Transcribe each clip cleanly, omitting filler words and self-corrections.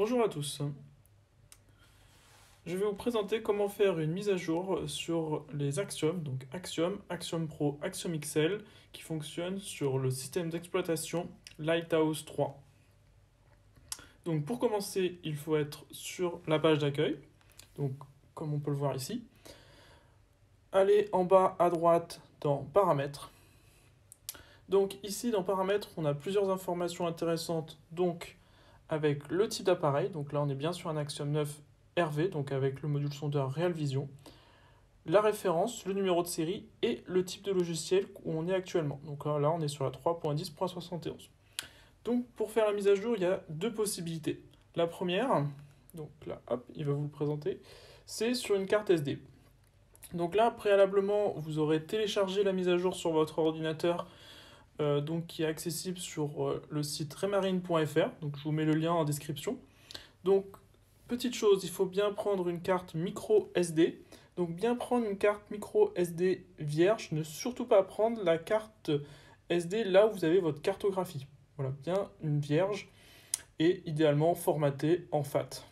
Bonjour à tous. Je vais vous présenter comment faire une mise à jour sur les Axiom, donc Axiom, Axiom Pro, Axiom XL, qui fonctionnent sur le système d'exploitation Lighthouse 3. Donc pour commencer, il faut être sur la page d'accueil, donc comme on peut le voir ici. Aller en bas à droite dans Paramètres. Donc ici dans Paramètres, on a plusieurs informations intéressantes, donc avec le type d'appareil, donc là on est bien sur un Axiom 9 RV, donc avec le module sondeur Real Vision, la référence, le numéro de série et le type de logiciel où on est actuellement. Donc là on est sur la 3.10.71. Donc pour faire la mise à jour, il y a deux possibilités. La première, donc là hop, il va vous le présenter, c'est sur une carte SD. Donc là préalablement, vous aurez téléchargé la mise à jour sur votre ordinateur, donc qui est accessible sur le site remarine.fr, donc je vous mets le lien en description. Donc, petite chose, il faut bien prendre une carte micro SD. Donc, bien prendre une carte micro SD vierge, ne surtout pas prendre la carte SD là où vous avez votre cartographie. Voilà, bien une vierge et idéalement formatée en FAT.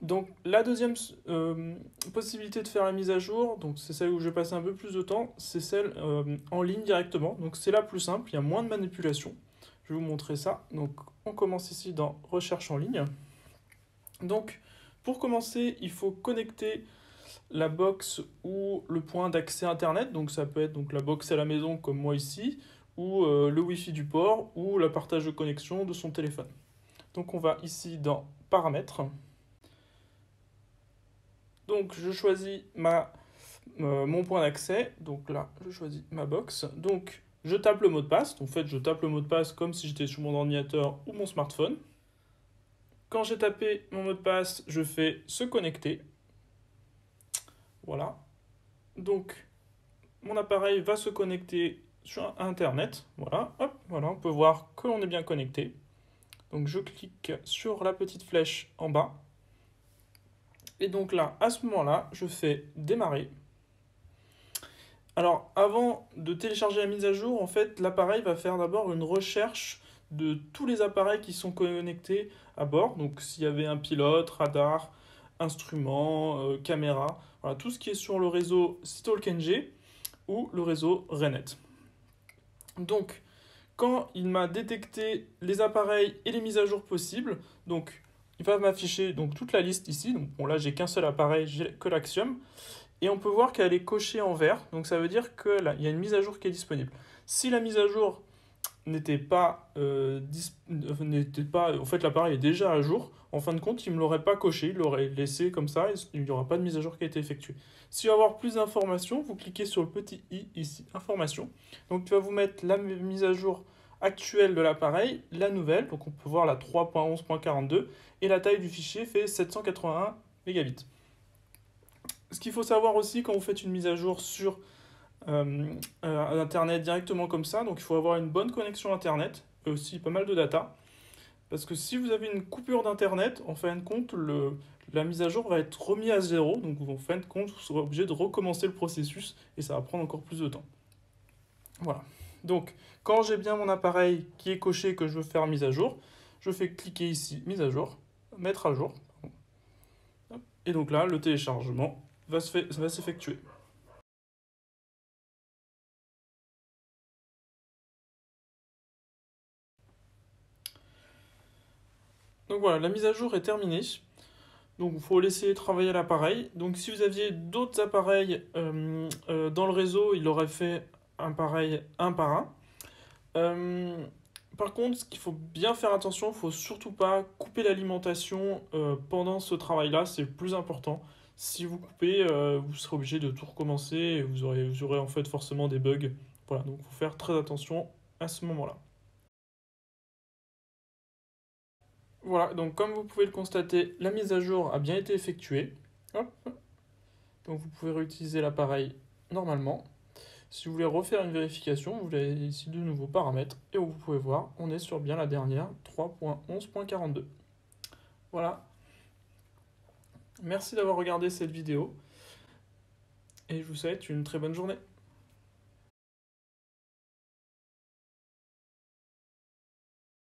Donc la deuxième possibilité de faire la mise à jour, donc c'est celle où je vais passer un peu plus de temps, c'est celle en ligne directement. Donc c'est la plus simple, il y a moins de manipulation. Je vais vous montrer ça. Donc on commence ici dans Recherche en ligne. Donc pour commencer, il faut connecter la box ou le point d'accès Internet. Donc ça peut être donc, la box à la maison comme moi ici, ou le Wi-Fi du port, ou la partage de connexion de son téléphone. Donc on va ici dans Paramètres. Donc je choisis mon point d'accès, donc là je choisis ma box, donc je tape le mot de passe, en fait je tape le mot de passe comme si j'étais sur mon ordinateur ou mon smartphone. Quand j'ai tapé mon mot de passe, je fais se connecter, voilà, donc mon appareil va se connecter sur Internet, voilà, hop, voilà, on peut voir que l'on est bien connecté. Donc je clique sur la petite flèche en bas, et donc là, à ce moment-là, je fais démarrer. Alors, avant de télécharger la mise à jour, en fait, l'appareil va faire d'abord une recherche de tous les appareils qui sont connectés à bord. Donc, s'il y avait un pilote, radar, instrument, caméra, voilà, tout ce qui est sur le réseau StalkNG ou le réseau RENET. Donc, quand il m'a détecté les appareils et les mises à jour possibles, donc il va m'afficher donc toute la liste ici. Donc, bon, là, j'ai qu'un seul appareil, j'ai que l'Axiom. Et on peut voir qu'elle est cochée en vert, donc ça veut dire qu'il y a une mise à jour qui est disponible. Si la mise à jour n'était pas, en fait l'appareil est déjà à jour, en fin de compte il ne me l'aurait pas coché, il l'aurait laissé comme ça, et il n'y aura pas de mise à jour qui a été effectuée. Si vous voulez avoir plus d'informations, vous cliquez sur le petit i ici, information. Donc tu vas vous mettre la mise à jour actuelle de l'appareil, la nouvelle, donc on peut voir la 3.11.42, et la taille du fichier fait 781 mégabits. Ce qu'il faut savoir aussi quand vous faites une mise à jour sur Internet directement comme ça, donc il faut avoir une bonne connexion Internet et aussi pas mal de data. Parce que si vous avez une coupure d'Internet, en fin de compte, la mise à jour va être remise à zéro. Donc en fin de compte, vous serez obligé de recommencer le processus et ça va prendre encore plus de temps. Voilà. Donc quand j'ai bien mon appareil qui est coché que je veux faire mise à jour, je fais cliquer ici mise à jour, mettre à jour. Et donc là, le téléchargement va s'effectuer. Donc voilà, la mise à jour est terminée. Donc il faut laisser travailler l'appareil. Donc si vous aviez d'autres appareils dans le réseau, il aurait fait un pareil un par un. Par contre, ce qu'il faut bien faire attention, il ne faut surtout pas couper l'alimentation pendant ce travail-là, c'est le plus important. Si vous coupez, vous serez obligé de tout recommencer et vous aurez en fait forcément des bugs. Voilà, donc il faut faire très attention à ce moment-là. Voilà, donc comme vous pouvez le constater, la mise à jour a bien été effectuée. Hop. Donc vous pouvez réutiliser l'appareil normalement. Si vous voulez refaire une vérification, vous avez ici de nouveaux paramètres et vous pouvez voir, on est sur bien la dernière 3.11.42. Voilà. Merci d'avoir regardé cette vidéo et je vous souhaite une très bonne journée.